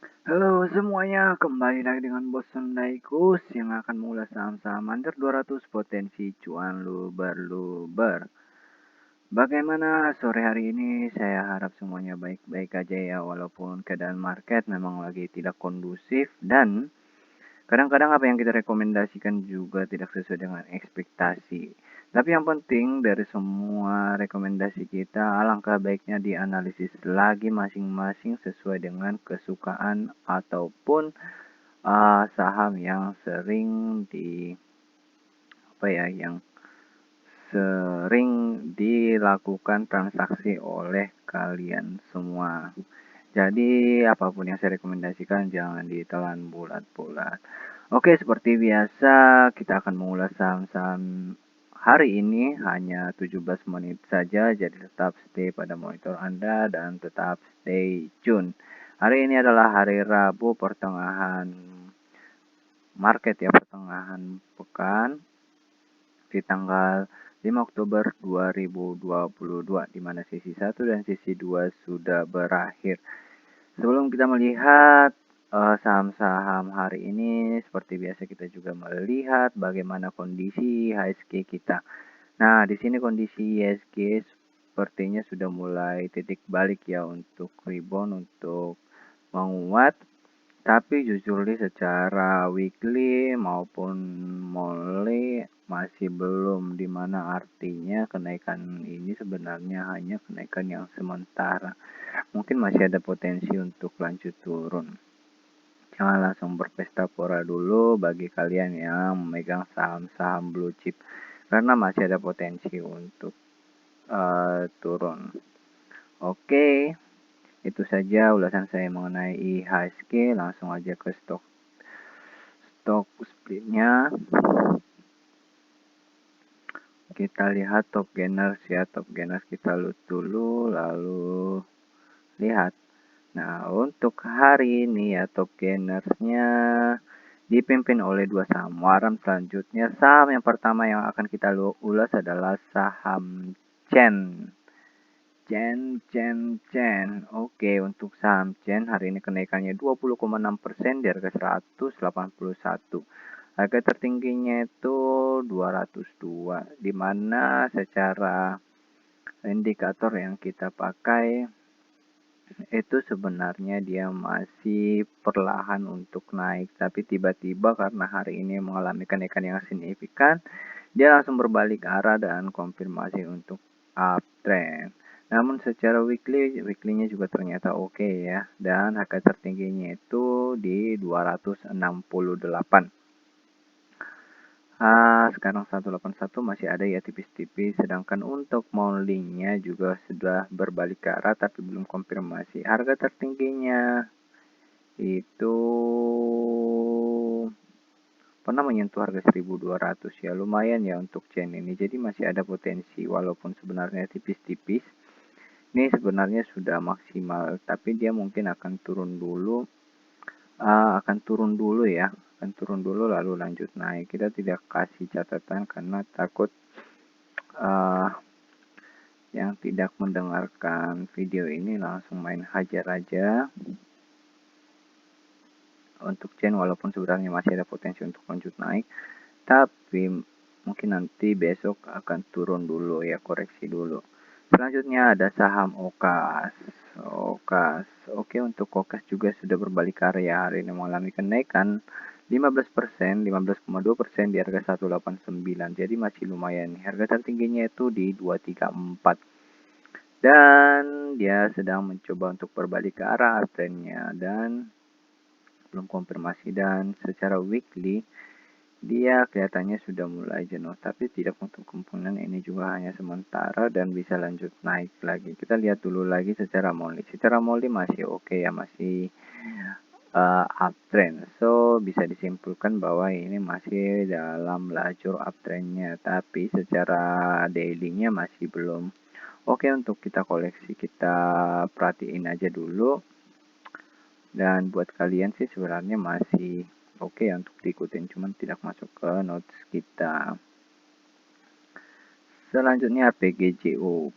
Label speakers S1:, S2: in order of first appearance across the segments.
S1: Halo semuanya, kembali lagi dengan Bos Sundaikus yang akan mengulas saham-saham under 200 potensi cuan luber-luber. Bagaimana sore hari ini? Saya harap semuanya baik-baik aja ya, walaupun keadaan market memang lagi tidak kondusif dan kadang-kadang apa yang kita rekomendasikan juga tidak sesuai dengan ekspektasi. Tapi yang penting dari semua rekomendasi kita, alangkah baiknya dianalisis lagi masing-masing sesuai dengan kesukaan ataupun saham yang sering di yang sering dilakukan transaksi oleh kalian semua. Jadi apapun yang saya rekomendasikan jangan ditelan bulat-bulat. Oke, seperti biasa kita akan mengulas saham-saham hari ini hanya 17 menit saja, jadi tetap stay pada monitor Anda dan tetap stay tune. Hari ini adalah hari Rabu pertengahan market ya, pertengahan pekan di tanggal 5 Oktober 2022, di mana sesi 1 dan sesi 2 sudah berakhir. Sebelum kita melihat saham-saham hari ini, seperti biasa kita juga melihat bagaimana kondisi IHSG kita. Nah, di sini kondisi IHSG sepertinya sudah mulai titik balik ya untuk rebound, untuk menguat. Tapi jujur secara weekly maupun monthly masih belum, dimana artinya kenaikan ini sebenarnya hanya kenaikan yang sementara. Mungkin masih ada potensi untuk lanjut turun. Jangan langsung berpesta pora dulu bagi kalian yang memegang saham-saham blue chip, karena masih ada potensi untuk turun. Oke, itu saja ulasan saya mengenai IHSG. Langsung aja ke stock splitnya. Kita lihat top gainers ya, top gainers kita loot dulu lalu lihat. Nah, untuk hari ini ya top gainersnya dipimpin oleh dua saham waram. Selanjutnya saham yang pertama yang akan kita ulas adalah saham Chen. Oke, untuk saham Chen hari ini kenaikannya 20,6% di harga 181. Harga tertingginya itu 202, di mana secara indikator yang kita pakai itu sebenarnya dia masih perlahan untuk naik, tapi tiba-tiba karena hari ini mengalami kenaikan yang signifikan, dia langsung berbalik arah dan konfirmasi untuk uptrend. Namun secara weekly-nya juga ternyata oke ya, dan harga tertingginya itu di 268. Sekarang 181 masih ada ya tipis-tipis, sedangkan untuk monthly-nya juga sudah berbalik ke arah tapi belum konfirmasi. Harga tertingginya itu pernah menyentuh harga 1200 ya, lumayan ya untuk chain ini, jadi masih ada potensi walaupun sebenarnya tipis-tipis. Ini sebenarnya sudah maksimal, tapi dia mungkin akan turun dulu, akan turun dulu lalu lanjut naik. Kita tidak kasih catatan karena takut yang tidak mendengarkan video ini langsung main hajar aja untuk chain, walaupun sebenarnya masih ada potensi untuk lanjut naik, tapi mungkin nanti besok akan turun dulu ya, koreksi dulu. Selanjutnya ada saham Okas. Oke, untuk Okas juga sudah berbalik area, hari ini mengalami kenaikan 15%, 15,2% di harga 189. Jadi masih lumayan. Harga tertingginya itu di 234. Dan dia sedang mencoba untuk berbalik ke arah trendnya dan belum konfirmasi, dan secara weekly dia kelihatannya sudah mulai jenuh, tapi tidak untuk kemungkinan ini juga hanya sementara dan bisa lanjut naik lagi. Kita lihat dulu lagi secara monthly. Secara monthly masih oke ya, masih uptrend. So bisa disimpulkan bahwa ini masih dalam lajur uptrendnya, tapi secara daily-nya masih belum oke untuk kita koleksi. Kita perhatiin aja dulu. Dan buat kalian sih sebenarnya masih oke ya untuk diikutin, cuman tidak masuk ke notes kita. Selanjutnya PGJO.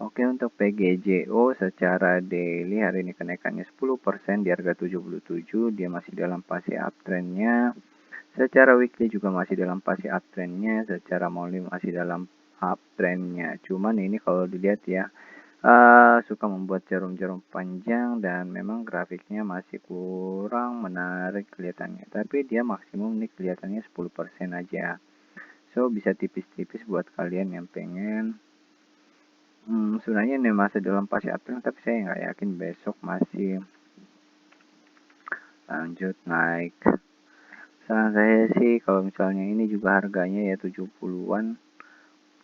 S1: Oke, untuk PGJO secara daily hari ini kenaikannya 10% di harga 77, dia masih dalam fase uptrendnya. Secara weekly juga masih dalam fase uptrendnya, secara monthly masih dalam uptrendnya. Cuman ini kalau dilihat ya, suka membuat jarum-jarum panjang dan memang grafiknya masih kurang menarik kelihatannya. Tapi dia maksimum nih kelihatannya 10% aja. So bisa tipis-tipis buat kalian yang pengen. Sebenarnya ini masih dalam fase uptrend, tapi saya nggak yakin besok masih lanjut naik. Saran saya sih kalau misalnya ini juga harganya ya 70-an,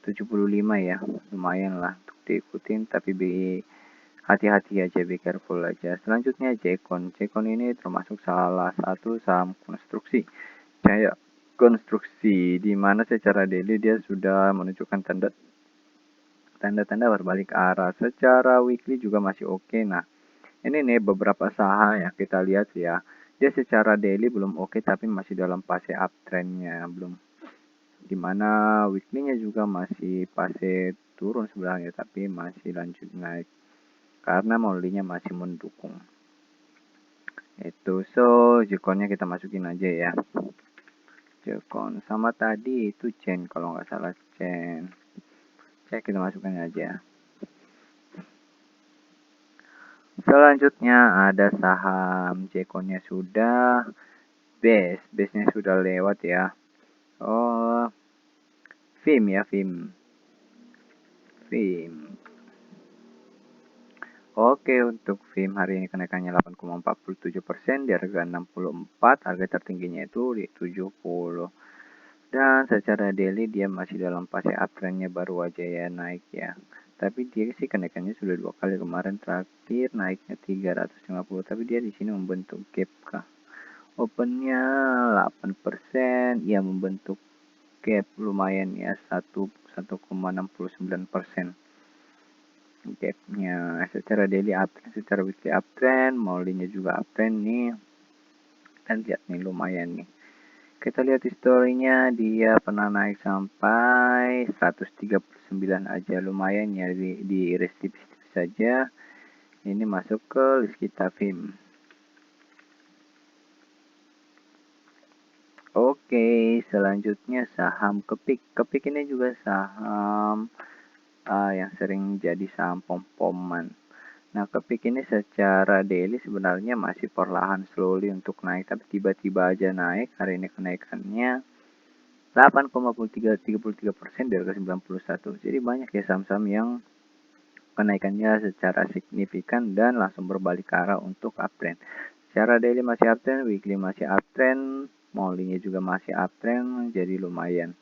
S1: 75 ya, lumayan lah untuk diikutin, tapi hati-hati aja, be careful aja. Selanjutnya Jekon. Jekon ini termasuk salah satu saham konstruksi. Kayak konstruksi di mana secara daily dia sudah menunjukkan tanda-tanda berbalik arah. Secara weekly juga masih oke. Nah, ini nih beberapa saham yang kita lihat ya. Dia secara daily belum oke, tapi masih dalam fase uptrendnya, belum. Dimana weekly-nya juga masih fase turun sebenarnya, tapi masih lanjut naik karena monthly-nya masih mendukung. Itu so Jekonnya kita masukin aja ya. Jekon sama tadi itu Chen kalau nggak salah Chen. Cek kita masukkan aja. Selanjutnya ada saham Jekonnya sudah, base-nya sudah lewat ya. Oh, FIM ya, FIM. Oke, untuk FIM hari ini kenaikannya 8,47% di harga 64, harga tertingginya itu di 70. Dan secara daily dia masih dalam fase uptrendnya, baru aja ya naik ya. Tapi dia sih kenaikannya sudah 2 kali, kemarin terakhir naiknya 350, tapi dia di sini membentuk gap kah. Opennya 8%, ya membentuk gap lumayan ya, 1,69%. Gapnya secara daily uptrend, secara weekly uptrend, monthly-nya juga uptrend nih. Dan lihat nih lumayan nih. Kita lihat historinya, dia pernah naik sampai 139 aja, lumayan ya, di iris tipis-tipis saja. Ini masuk ke list kita FIM. Oke, selanjutnya saham Kepik. Kepik ini juga saham yang sering jadi saham pom-poman. Nah, Kepik ini secara daily sebenarnya masih perlahan slowly untuk naik, tapi tiba-tiba aja naik. Hari ini kenaikannya 8,33% dari 91. Jadi banyak ya saham-saham yang kenaikannya secara signifikan dan langsung berbalik arah untuk uptrend. Secara daily masih uptrend, weekly masih uptrend, monthly-nya juga masih uptrend, jadi lumayan.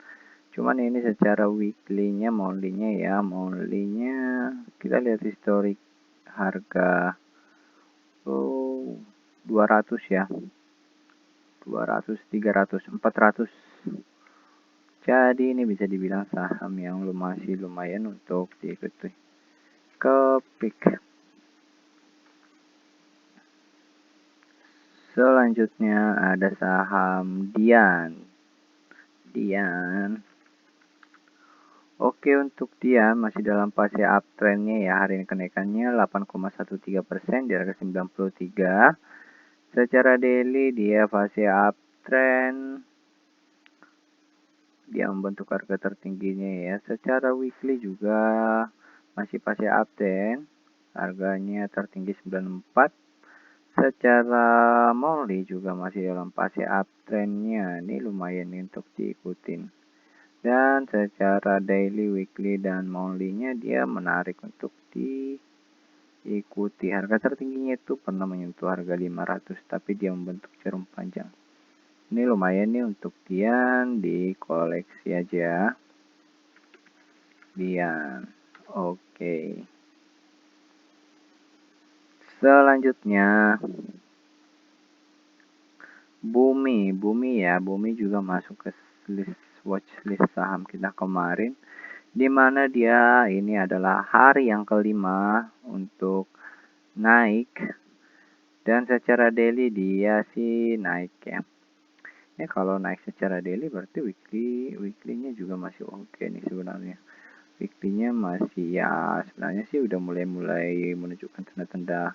S1: Cuman ini secara weekly-nya, monthly-nya ya, monthly-nya kita lihat historik harga 200 ya. 200, 300, 400. Jadi ini bisa dibilang saham yang masih lumayan untuk diikuti. Kepik. Selanjutnya ada saham Dian. Oke, untuk Dian masih dalam fase uptrendnya ya. Hari ini kenaikannya 8,13% di harga 93. Secara daily dia fase uptrend. Dia membentuk harga tertingginya ya. Secara weekly juga masih fase uptrend. Harganya tertinggi 94. Secara monthly juga masih dalam fase uptrendnya. Ini lumayan nih untuk diikutin. Dan secara daily, weekly, dan monthly-nya dia menarik untuk diikuti. Harga tertingginya itu pernah menyentuh harga 500, tapi dia membentuk jarum panjang. Ini lumayan nih untuk Dian, dikoleksi aja. Dian. Oke. Selanjutnya Bumi ya, Bumi juga masuk ke watchlist saham kita kemarin, di mana dia ini adalah hari yang kelima untuk naik, dan secara daily dia sih naik ya. Kalau naik secara daily berarti weekly-nya juga masih oke nih sebenarnya. weekly-nya masih ya sebenarnya sih udah mulai menunjukkan tanda-tanda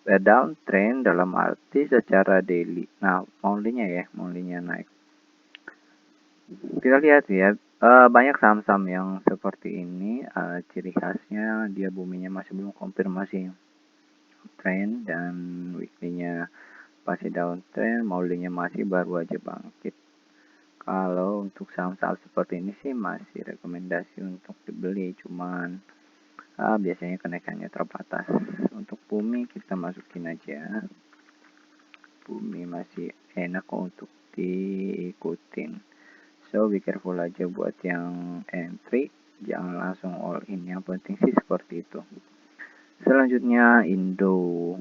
S1: downtrend dalam arti secara daily. Nah, monthly-nya naik. Kita lihat ya, banyak saham-saham yang seperti ini, ciri khasnya dia boomingnya masih belum konfirmasi trend dan weekly-nya masih downtrend, monthly-nya masih baru aja bangkit. Kalau untuk saham-saham seperti ini sih masih rekomendasi untuk dibeli, cuman biasanya kenaikannya terbatas. Untuk bumi kita masukin aja. Bumi masih enak untuk diikutin. So be careful aja buat yang entry, jangan langsung all in. Yang penting sih seperti itu. Selanjutnya Indo.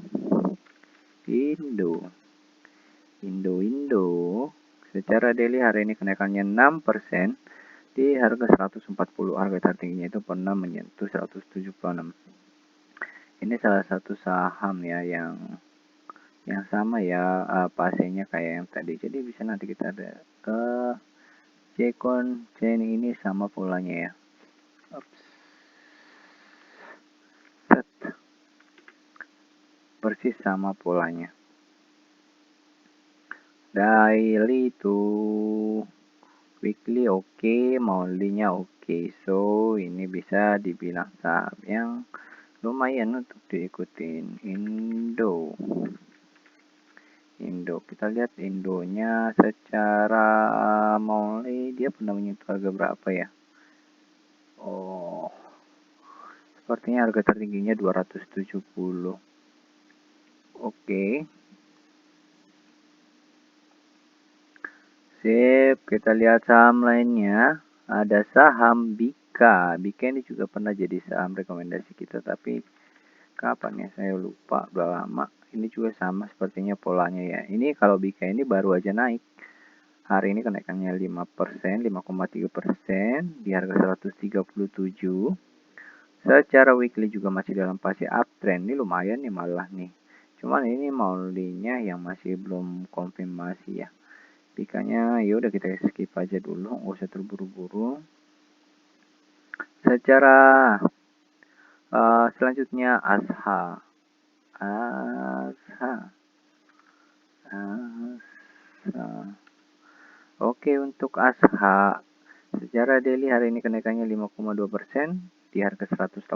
S1: Secara daily hari ini kenaikannya 6%. Di harga 140, harga tertingginya itu pernah menyentuh 176. Ini salah satu saham ya yang sama ya, pasenya kayak yang tadi. Jadi bisa nanti kita ada ke Jcon chain ini sama polanya ya. Ups. Set. Persis sama polanya. Daily itu weekly oke, monthly-nya oke. So ini bisa dibilang saham yang lumayan untuk diikutin. Indo, kita lihat Indonya secara monthly dia pernah menyentuh harga berapa ya? Oh, sepertinya harga tertingginya 270. Oke. Sip, kita lihat saham lainnya. Ada saham Bika. Bika ini juga pernah jadi saham rekomendasi kita, tapi kapan ya saya lupa, udah lama. Ini juga sama sepertinya polanya ya. Ini kalau Bika ini baru aja naik. Hari ini kenaikannya 5%, 5,3% di harga 137. Secara weekly juga masih dalam fase uptrend. Ini lumayan nih malah nih. Cuman ini monthly-nya yang masih belum konfirmasi ya. Bikanya ya udah kita skip aja dulu, nggak usah terburu-buru. Secara selanjutnya Asha. Oke, untuk Asha secara daily hari ini kenaikannya 5,2% di harga 182.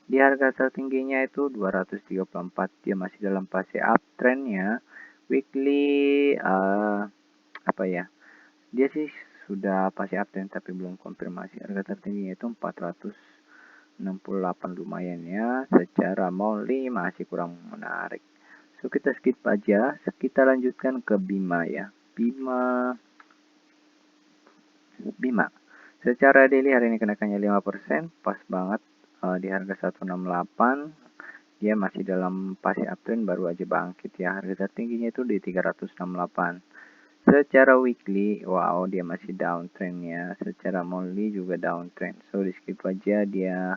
S1: Di harga tertingginya itu 234. Dia masih dalam fase uptrendnya. Weekly dia sih sudah fase uptrend tapi belum konfirmasi. Harga tertingginya itu 468, lumayan ya. Secara monthly masih kurang menarik. So kita skip aja, kita lanjutkan ke Bima ya. Bima. Secara daily hari ini kenaikannya 5%, pas banget di harga 168. Dia masih dalam fase uptrend, baru aja bangkit ya. Harga tertingginya itu di 368. Secara weekly, wow, dia masih downtrend ya. Secara monthly juga downtrend. So di skip aja dia.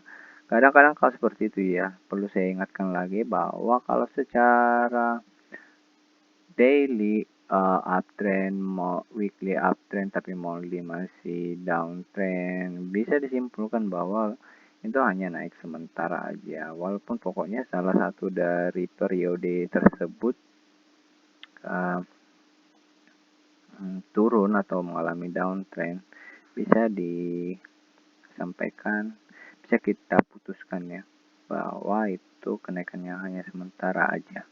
S1: Kadang-kadang kalau seperti itu ya, perlu saya ingatkan lagi bahwa kalau secara daily uptrend, weekly uptrend tapi monthly masih downtrend, bisa disimpulkan bahwa itu hanya naik sementara aja. Walaupun pokoknya salah satu dari periode tersebut turun atau mengalami downtrend, bisa disampaikan, bisa kita putuskan ya bahwa itu kenaikannya hanya sementara aja.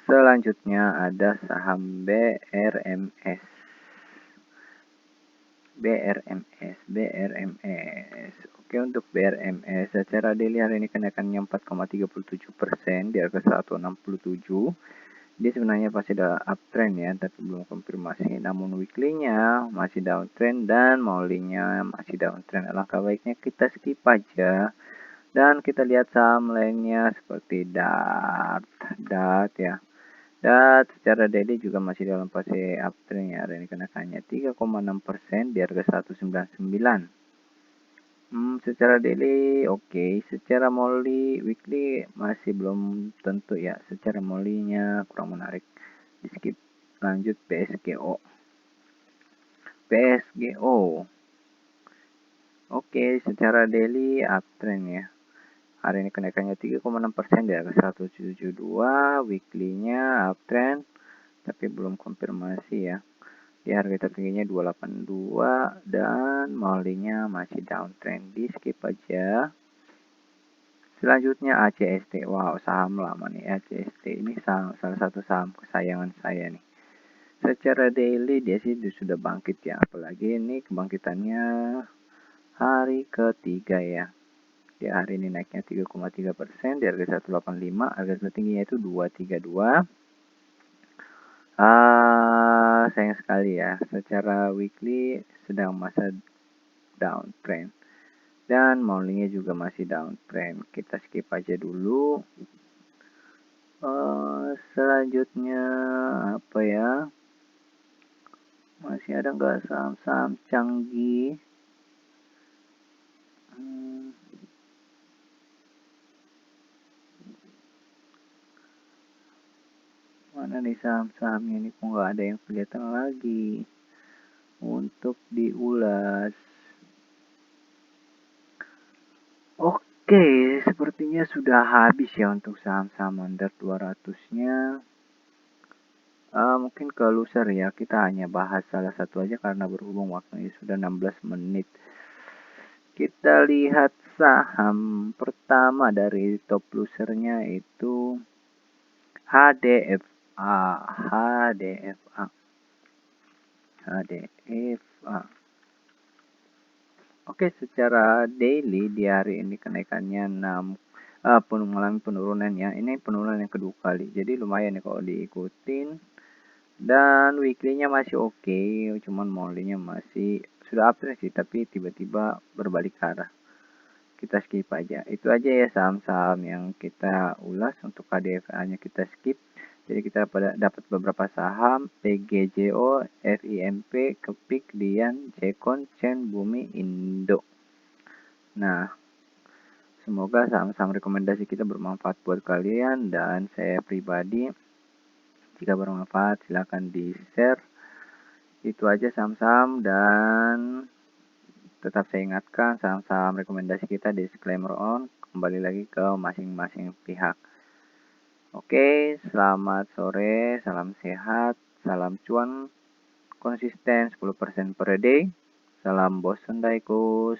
S1: Selanjutnya ada saham BRMS. Oke, untuk BRMS secara daily hari ini kenaikannya 4,37% di harga 167. Dia sebenarnya pasti ada uptrend ya, tapi belum konfirmasi. Namun weekly-nya masih downtrend dan monthly-nya masih downtrend. Alangkah baiknya kita skip aja dan kita lihat saham lainnya seperti DART ya. Dan secara daily juga masih dalam fase uptrend ya. Hari ini kenaikannya 3,6% di harga 199. Secara daily oke. Secara monthly, weekly masih belum tentu ya. Secara monthly-nya kurang menarik. Di skip. Lanjut PSGO. Oke, secara daily uptrend ya. Hari ini kenaikannya 3,6% di harga 172, weekly-nya uptrend tapi belum konfirmasi ya. Di harga tertingginya 282 dan morningnya masih downtrend. Di skip aja. Selanjutnya ACST. Wow, saham lama nih ACST. Ini salah satu saham kesayangan saya nih. Secara daily dia sih sudah bangkit ya. Apalagi ini kebangkitannya hari ketiga ya. Di hari ini naiknya 3,3%, di harga 185, harga tertingginya itu 232. Sayang sekali ya, secara weekly sedang masa downtrend dan morningnya juga masih downtrend. Kita skip aja dulu. Selanjutnya apa ya? Masih ada nggak saham-saham canggih? Mana nih saham-sahamnya ini, kok nggak ada yang kelihatan lagi untuk diulas. Oke, sepertinya sudah habis ya untuk saham-saham under 200-nya. Mungkin ke loser ya, kita hanya bahas salah satu aja karena berhubung waktunya sudah 16 menit. Kita lihat saham pertama dari top losernya itu HDFA. HDFA. HDFA. Oke, secara daily di hari ini kenaikannya mengalami penurunan ya. Ini penurunan yang kedua kali. Jadi lumayan ya kalau diikutin. Dan weekly-nya masih oke, cuman monthly-nya masih sudah uptrend sih, tapi tiba-tiba berbalik arah. Kita skip aja. Itu aja ya saham-saham yang kita ulas. Untuk KDFA-nya kita skip. Jadi kita dapat beberapa saham PGJO, FIMP, Kepik, Dian, Cekon, Chen, Bumi, Indo. Nah, semoga saham-saham rekomendasi kita bermanfaat buat kalian dan saya pribadi. Jika bermanfaat silahkan di-share. Itu aja saham-saham dan tetap saya ingatkan saham-saham rekomendasi kita disclaimer on, kembali lagi ke masing-masing pihak. Oke, selamat sore, salam sehat, salam cuan konsisten 10% per day. Salam bos Sendaikus.